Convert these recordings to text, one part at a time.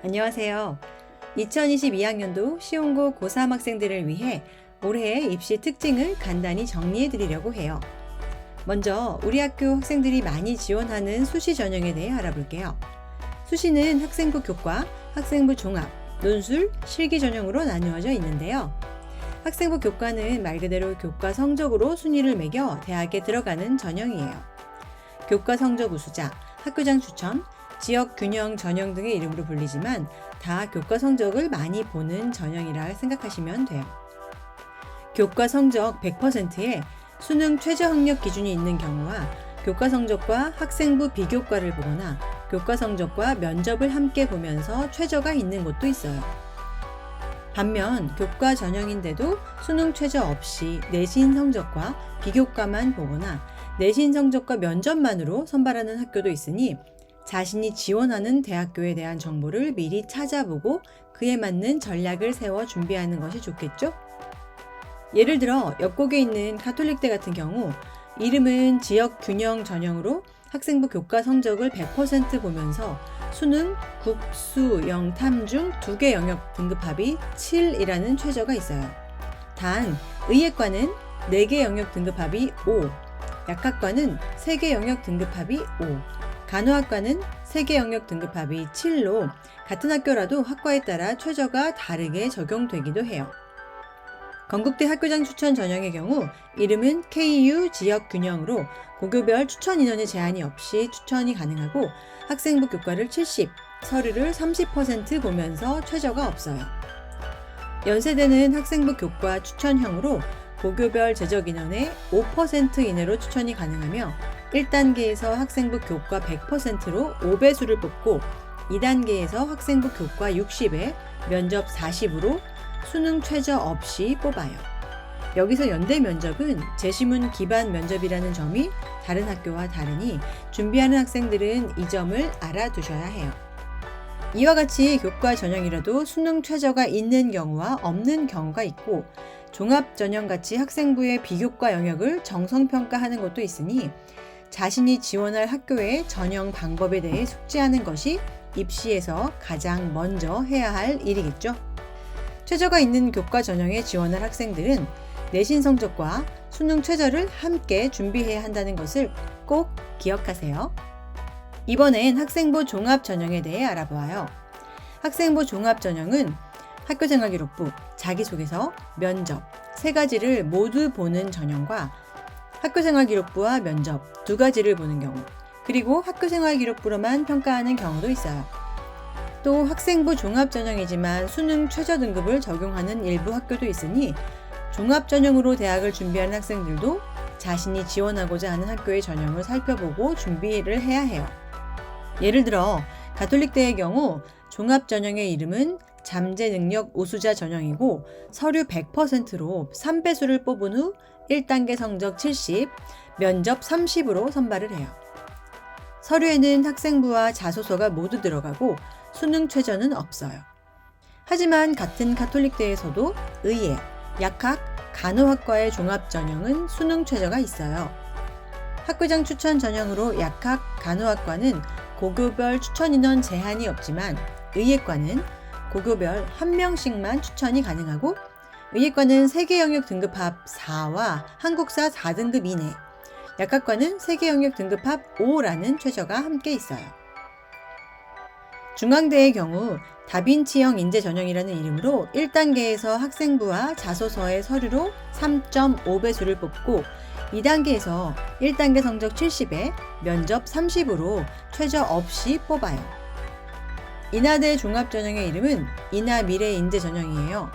안녕하세요. 2022학년도 시험고 고3 학생들을 위해 올해의 입시 특징을 간단히 정리해 드리려고 해요. 먼저 우리 학교 학생들이 많이 지원하는 수시 전형에 대해 알아볼게요. 수시는 학생부 교과, 학생부 종합, 논술, 실기 전형으로 나누어져 있는데요. 학생부 교과는 말 그대로 교과 성적으로 순위를 매겨 대학에 들어가는 전형이에요. 교과 성적 우수자, 학교장 추천, 지역 균형 전형 등의 이름으로 불리지만 다 교과 성적을 많이 보는 전형이라 생각하시면 돼요. 교과 성적 100%에 수능 최저 학력 기준이 있는 경우와 교과 성적과 학생부 비교과를 보거나 교과 성적과 면접을 함께 보면서 최저가 있는 곳도 있어요. 반면 교과 전형인데도 수능 최저 없이 내신 성적과 비교과만 보거나 내신 성적과 면접만으로 선발하는 학교도 있으니 자신이 지원하는 대학교에 대한 정보를 미리 찾아보고 그에 맞는 전략을 세워 준비하는 것이 좋겠죠? 예를 들어 옆곡에 있는 가톨릭대 같은 경우 이름은 지역 균형 전형으로 학생부 교과 성적을 100% 보면서 수능, 국수, 영탐 중 2개 영역 등급합이 7이라는 최저가 있어요. 단 의예과는 4개 영역 등급합이 5, 약학과는 3개 영역 등급합이 5, 간호학과는 3개 영역 등급합이 7로 같은 학교라도 학과에 따라 최저가 다르게 적용되기도 해요. 건국대 학교장 추천 전형의 경우 이름은 KU 지역 균형으로 고교별 추천 인원의 제한이 없이 추천이 가능하고 학생부 교과를 70, 서류를 30% 보면서 최저가 없어요. 연세대는 학생부 교과 추천형으로 고교별 재적 인원의 5% 이내로 추천이 가능하며 1단계에서 학생부 교과 100%로 5배수를 뽑고 2단계에서 학생부 교과 60에 면접 40으로 수능 최저 없이 뽑아요. 여기서 연대 면접은 제시문 기반 면접이라는 점이 다른 학교와 다르니 준비하는 학생들은 이 점을 알아두셔야 해요. 이와 같이 교과 전형이라도 수능 최저가 있는 경우와 없는 경우가 있고 종합 전형같이 학생부의 비교과 영역을 정성평가하는 것도 있으니 자신이 지원할 학교의 전형 방법에 대해 숙지하는 것이 입시에서 가장 먼저 해야 할 일이겠죠. 최저가 있는 교과 전형에 지원할 학생들은 내신 성적과 수능 최저를 함께 준비해야 한다는 것을 꼭 기억하세요. 이번엔 학생부 종합 전형에 대해 알아보아요. 학생부 종합 전형은 학교생활기록부, 자기소개서, 면접 3가지를 모두 보는 전형과 학교생활기록부와 면접 2가지를 보는 경우, 그리고 학교생활기록부로만 평가하는 경우도 있어요. 또 학생부 종합전형이지만 수능 최저 등급을 적용하는 일부 학교도 있으니 종합전형으로 대학을 준비하는 학생들도 자신이 지원하고자 하는 학교의 전형을 살펴보고 준비를 해야 해요. 예를 들어 가톨릭대의 경우 종합전형의 이름은 잠재능력 우수자 전형이고 서류 100%로 3배수를 뽑은 후 1단계 성적 70, 면접 30으로 선발을 해요. 서류에는 학생부와 자소서가 모두 들어가고 수능 최저는 없어요. 하지만 같은 가톨릭대에서도 의예, 약학, 간호학과의 종합 전형은 수능 최저가 있어요. 학교장 추천 전형으로 약학, 간호학과는 고교별 추천 인원 제한이 없지만 의예과는 고교별 1명씩만 추천이 가능하고 의예과는 3개 영역 등급합 4와 한국사 4등급 이내, 약학과는 3개 영역 등급합 5라는 최저가 함께 있어요. 중앙대의 경우 다빈치형 인재 전형이라는 이름으로 1단계에서 학생부와 자소서의 서류로 3.5배수를 뽑고 2단계에서 1단계 성적 70에 면접 30으로 최저 없이 뽑아요. 인하대 종합전형의 이름은 인하미래인재 전형이에요.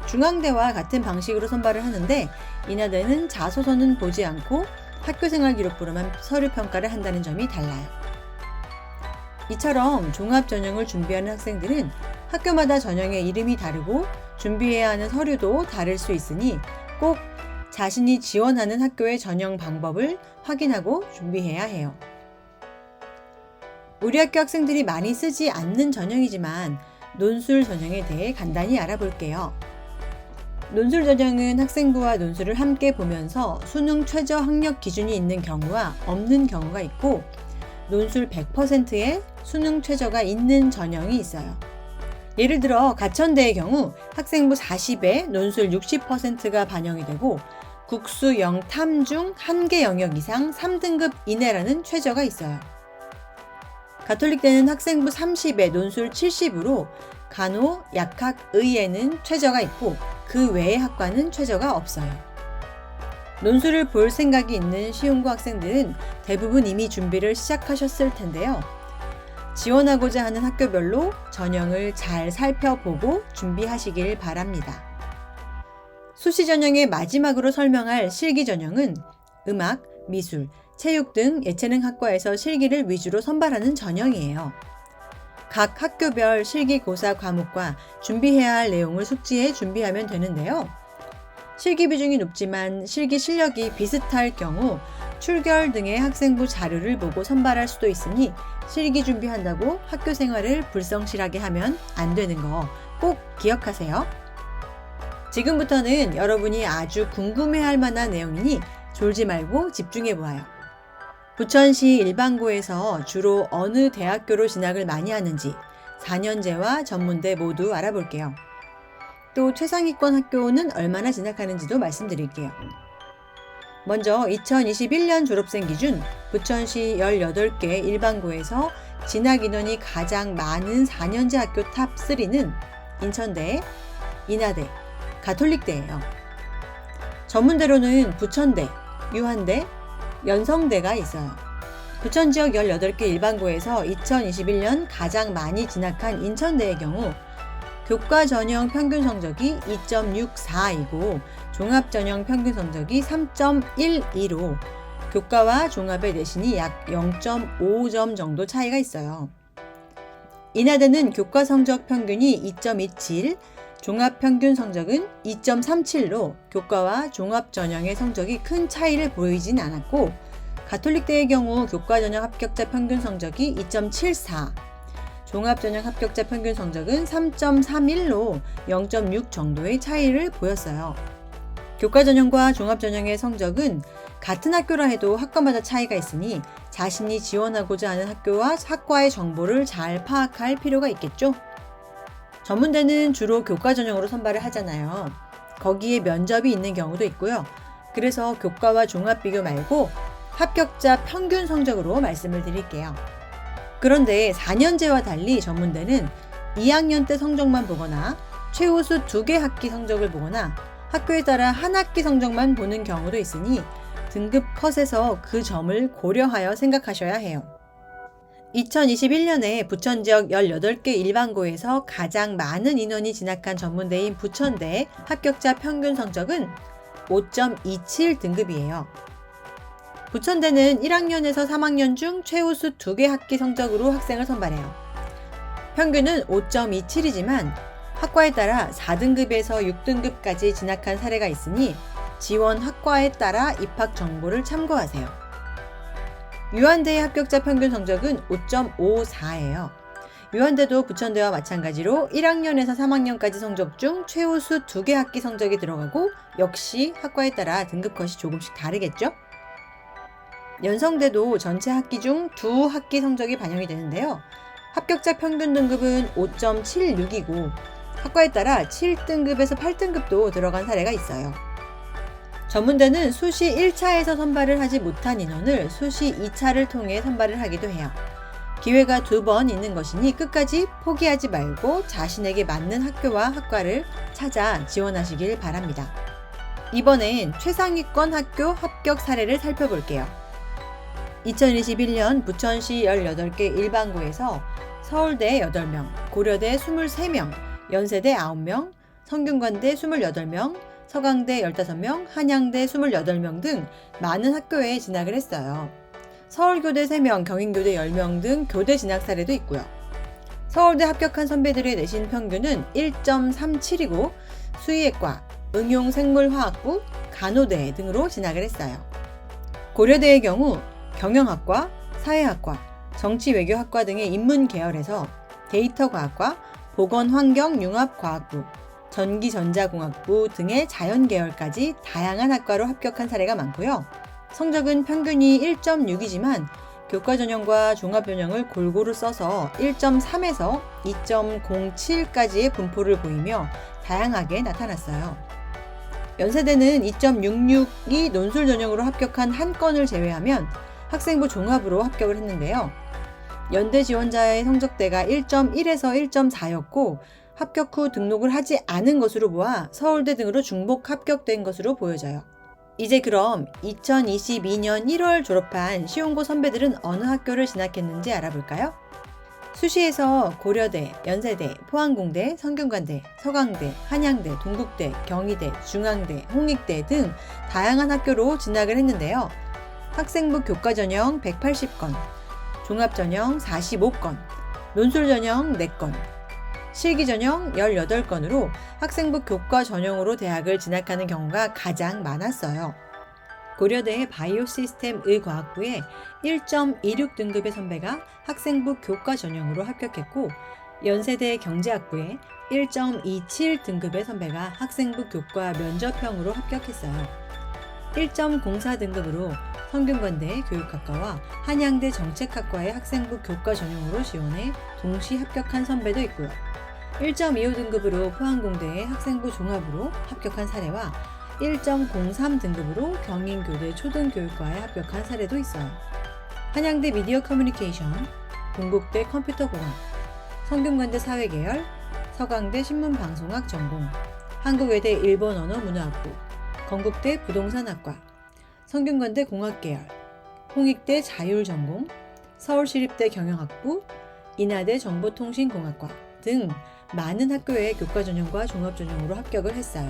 중앙대와 같은 방식으로 선발을 하는데 인하대는 자소서는 보지 않고 학교생활기록부로만 서류 평가를 한다는 점이 달라요. 이처럼 종합전형을 준비하는 학생들은 학교마다 전형의 이름이 다르고 준비해야 하는 서류도 다를 수 있으니 꼭 자신이 지원하는 학교의 전형 방법을 확인하고 준비해야 해요. 우리 학교 학생들이 많이 쓰지 않는 전형이지만 논술 전형에 대해 간단히 알아볼게요. 논술 전형은 학생부와 논술을 함께 보면서 수능 최저 학력 기준이 있는 경우와 없는 경우가 있고 논술 100%에 수능 최저가 있는 전형이 있어요. 예를 들어 가천대의 경우 학생부 40에 논술 60%가 반영이 되고 국수 0 탐 중 1개 영역 이상 3등급 이내라는 최저가 있어요. 가톨릭대는 학생부 30에 논술 70으로 간호, 약학, 의에는 최저가 있고 그 외의 학과는 최저가 없어요. 논술을 볼 생각이 있는 시온고 학생들은 대부분 이미 준비를 시작하셨을 텐데요. 지원하고자 하는 학교별로 전형을 잘 살펴보고 준비하시길 바랍니다. 수시 전형의 마지막으로 설명할 실기 전형은 음악, 미술, 체육 등 예체능 학과에서 실기를 위주로 선발하는 전형이에요. 각 학교별 실기고사 과목과 준비해야 할 내용을 숙지해 준비하면 되는데요. 실기 비중이 높지만 실기 실력이 비슷할 경우 출결 등의 학생부 자료를 보고 선발할 수도 있으니 실기 준비한다고 학교 생활을 불성실하게 하면 안 되는 거 꼭 기억하세요. 지금부터는 여러분이 아주 궁금해할 만한 내용이니 졸지 말고 집중해 보아요. 부천시 일반고에서 주로 어느 대학교로 진학을 많이 하는지 4년제와 전문대 모두 알아볼게요. 또 최상위권 학교는 얼마나 진학하는지도 말씀드릴게요. 먼저 2021년 졸업생 기준 부천시 18개 일반고에서 진학 인원이 가장 많은 4년제 학교 탑3는 인천대, 인하대, 가톨릭대예요. 전문대로는 부천대, 유한대, 연성대가 있어요. 부천 지역 18개 일반고에서 2021년 가장 많이 진학한 인천대의 경우 교과 전형 평균 성적이 2.64이고 종합 전형 평균 성적이 3.12로 교과와 종합의 내신이 약 0.5점 정도 차이가 있어요. 인하대는 교과 성적 평균이 2.27, 종합 평균 성적은 2.37로 교과와 종합 전형의 성적이 큰 차이를 보이진 않았고 가톨릭대의 경우 교과 전형 합격자 평균 성적이 2.74, 종합 전형 합격자 평균 성적은 3.31로 0.6 정도의 차이를 보였어요. 교과 전형과 종합 전형의 성적은 같은 학교라 해도 학과마다 차이가 있으니 자신이 지원하고자 하는 학교와 학과의 정보를 잘 파악할 필요가 있겠죠? 전문대는 주로 교과 전형으로 선발을 하잖아요. 거기에 면접이 있는 경우도 있고요. 그래서 교과와 종합 비교 말고 합격자 평균 성적으로 말씀을 드릴게요. 그런데 4년제와 달리 전문대는 2학년 때 성적만 보거나 최우수 2개 학기 성적을 보거나 학교에 따라 한 학기 성적만 보는 경우도 있으니 등급 컷에서 그 점을 고려하여 생각하셔야 해요. 2021년에 부천 지역 18개 일반고에서 가장 많은 인원이 진학한 전문대인 부천대 합격자 평균 성적은 5.27 등급이에요. 부천대는 1학년에서 3학년 중 최우수 2개 학기 성적으로 학생을 선발해요. 평균은 5.27이지만 학과에 따라 4등급에서 6등급까지 진학한 사례가 있으니 지원 학과에 따라 입학 정보를 참고하세요. 유한대의 합격자 평균 성적은 5.54예요. 유한대도 부천대와 마찬가지로 1학년에서 3학년까지 성적 중 최우수 2개 학기 성적이 들어가고 역시 학과에 따라 등급 컷이 조금씩 다르겠죠? 연성대도 전체 학기 중 2학기 성적이 반영이 되는데요. 합격자 평균 등급은 5.76이고 학과에 따라 7등급에서 8등급도 들어간 사례가 있어요. 전문대는 수시 1차에서 선발을 하지 못한 인원을 수시 2차를 통해 선발을 하기도 해요. 기회가 2번 있는 것이니 끝까지 포기하지 말고 자신에게 맞는 학교와 학과를 찾아 지원하시길 바랍니다. 이번엔 최상위권 학교 합격 사례를 살펴볼게요. 2021년 부천시 18개 일반고에서 서울대 8명, 고려대 23명, 연세대 9명, 성균관대 28명, 서강대 15명, 한양대 28명 등 많은 학교에 진학을 했어요. 서울교대 3명, 경인교대 10명 등 교대 진학 사례도 있고요. 서울대 합격한 선배들의 내신 평균은 1.37이고 수의학과, 응용생물화학부, 간호대 등으로 진학을 했어요. 고려대의 경우 경영학과, 사회학과, 정치외교학과 등의 인문 계열에서 데이터과학과, 보건환경융합과학부, 전기전자공학부 등의 자연계열까지 다양한 학과로 합격한 사례가 많고요. 성적은 평균이 1.6이지만 교과 전형과 종합 전형을 골고루 써서 1.3에서 2.07까지의 분포를 보이며 다양하게 나타났어요. 연세대는 2.66이 논술 전형으로 합격한 한 건을 제외하면 학생부 종합으로 합격을 했는데요. 연대 지원자의 성적대가 1.1에서 1.4였고 합격 후 등록을 하지 않은 것으로 보아 서울대 등으로 중복 합격된 것으로 보여져요. 이제 그럼 2022년 1월 졸업한 시온고 선배들은 어느 학교를 진학했는지 알아볼까요? 수시에서 고려대, 연세대, 포항공대, 성균관대, 서강대, 한양대, 동국대, 경희대, 중앙대, 홍익대 등 다양한 학교로 진학을 했는데요. 학생부 교과 전형 180건, 종합 전형 45건, 논술 전형 4건, 실기 전형 18건으로 학생부 교과 전형으로 대학을 진학하는 경우가 가장 많았어요. 고려대 바이오시스템 의과학부에 1.26 등급의 선배가 학생부 교과 전형으로 합격했고, 연세대 경제학부에 1.27 등급의 선배가 학생부 교과 면접형으로 합격했어요. 1.04 등급으로 성균관대 교육학과와 한양대 정책학과의 학생부 교과 전형으로 지원해 동시 합격한 선배도 있고요. 1.25 등급으로 포항공대의 학생부 종합으로 합격한 사례와 1.03 등급으로 경인교대 초등교육과에 합격한 사례도 있어요. 한양대 미디어 커뮤니케이션, 동국대 컴퓨터공학, 성균관대 사회계열, 서강대 신문방송학 전공, 한국외대 일본언어 문화학부, 건국대 부동산학과, 성균관대 공학계열, 홍익대 자율전공, 서울시립대 경영학부, 인하대 정보통신공학과 등 많은 학교의 교과 전형과 종합 전형으로 합격을 했어요.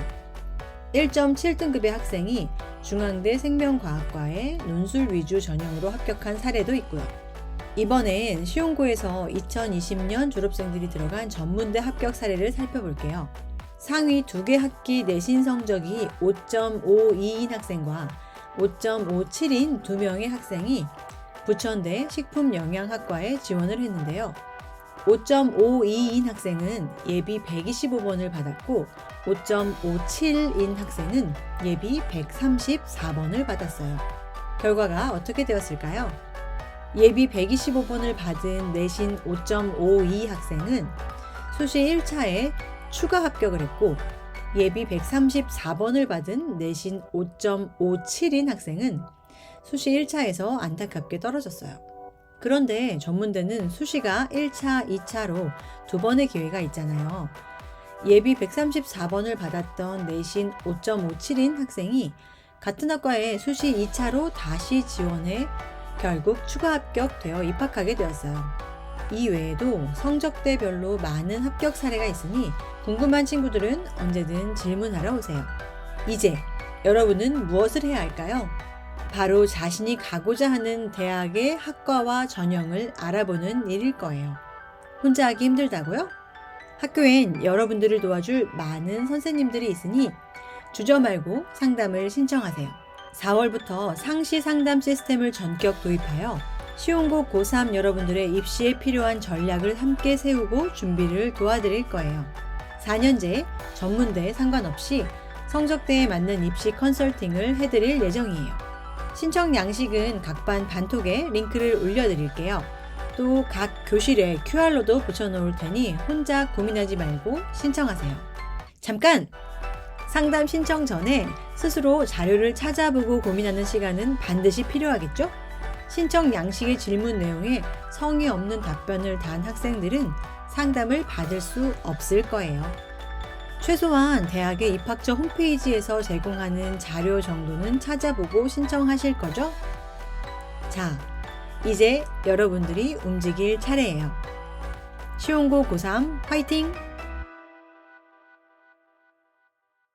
1.7등급의 학생이 중앙대 생명과학과의 논술 위주 전형으로 합격한 사례도 있고요. 이번엔 시온고에서 2020년 졸업생들이 들어간 전문대 합격 사례를 살펴볼게요. 상위 2개 학기 내신 성적이 5.52인 학생과 5.57인 2명의 학생이 부천대 식품영양학과에 지원을 했는데요. 5.52인 학생은 예비 125번을 받았고 5.57인 학생은 예비 134번을 받았어요. 결과가 어떻게 되었을까요? 예비 125번을 받은 내신 5.52 학생은 수시 1차에 추가 합격을 했고, 예비 134번을 받은 내신 5.57인 학생은 수시 1차에서 안타깝게 떨어졌어요. 그런데 전문대는 수시가 1차, 2차로 2번의 기회가 있잖아요. 예비 134번을 받았던 내신 5.57인 학생이 같은 학과에 수시 2차로 다시 지원해 결국 추가 합격되어 입학하게 되었어요. 이 외에도 성적대별로 많은 합격 사례가 있으니 궁금한 친구들은 언제든 질문하러 오세요. 이제 여러분은 무엇을 해야 할까요? 바로 자신이 가고자 하는 대학의 학과와 전형을 알아보는 일일 거예요. 혼자 하기 힘들다고요? 학교엔 여러분들을 도와줄 많은 선생님들이 있으니 주저 말고 상담을 신청하세요. 4월부터 상시 상담 시스템을 전격 도입하여 시온고 고3 여러분들의 입시에 필요한 전략을 함께 세우고 준비를 도와드릴 거예요. 4년제 전문대에 상관없이 성적대에 맞는 입시 컨설팅을 해드릴 예정이에요. 신청 양식은 각반 단톡에 링크를 올려드릴게요. 또 각 교실에 QR로도 붙여놓을 테니 혼자 고민하지 말고 신청하세요. 잠깐! 상담 신청 전에 스스로 자료를 찾아보고 고민하는 시간은 반드시 필요하겠죠? 신청 양식의 질문 내용에 성의 없는 답변을 단 학생들은 상담을 받을 수 없을 거예요. 최소한 대학의 입학처 홈페이지에서 제공하는 자료 정도는 찾아보고 신청하실 거죠? 자, 이제 여러분들이 움직일 차례예요. 시온고 고3 화이팅!